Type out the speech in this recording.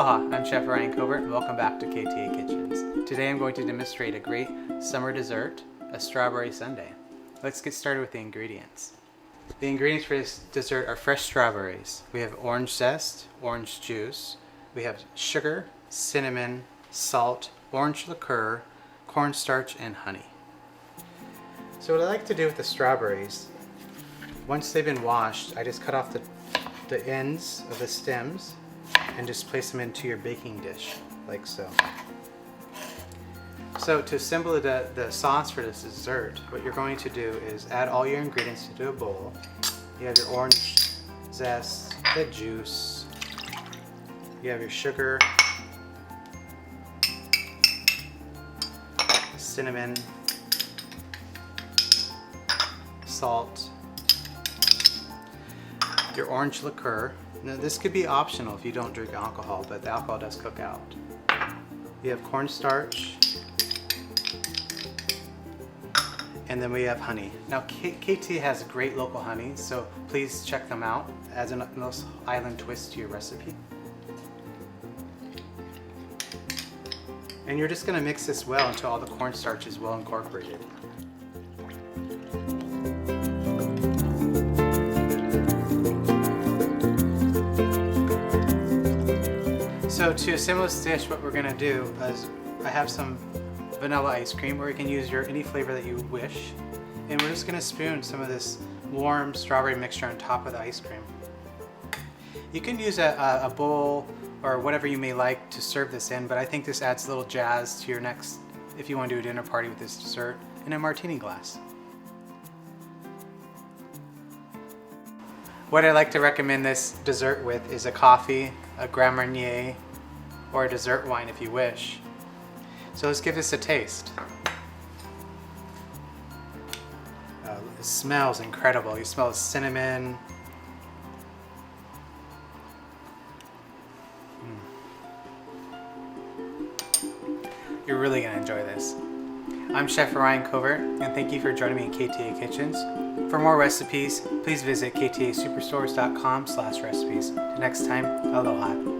Aloha, I'm Chef Ryan Covert and welcome back to KTA Kitchens. Today I'm going to demonstrate a great summer dessert, a strawberry sundae. Let's get started with the ingredients. The ingredients for this dessert are fresh strawberries. We have orange zest, orange juice, we have sugar, cinnamon, salt, orange liqueur, cornstarch, and honey. So what I like to do with the strawberries, once they've been washed, I just cut off the ends of the stems and just place them into your baking dish, like so. So to assemble the sauce for this dessert, what you're going to do is add all your ingredients into a bowl. You have your orange zest, the juice, you have your sugar, cinnamon, salt, your orange liqueur. Now this could be optional if you don't drink alcohol, but the alcohol does cook out. You have cornstarch, and then we have honey. Now KT has great local honey, so please check them out. Adds a nice island twist to your recipe. And you're just going to mix this well until all the cornstarch is well incorporated. So to assemble this dish, what we're going to do is I have some vanilla ice cream, or you can use any flavor that you wish. And we're just going to spoon some of this warm strawberry mixture on top of the ice cream. You can use a bowl or whatever you may like to serve this in, but I think this adds a little jazz to your next, if you want to do a dinner party with this dessert, in a martini glass. What I like to recommend this dessert with is a coffee, a Grand Marnier, or a dessert wine if you wish. So let's give this a taste. It smells incredible. You smell the cinnamon. You're really going to enjoy this. I'm Chef Ryan Covert, and thank you for joining me in KTA Kitchens. For more recipes, please visit ktasuperstores.com/recipes. Next time, aloha.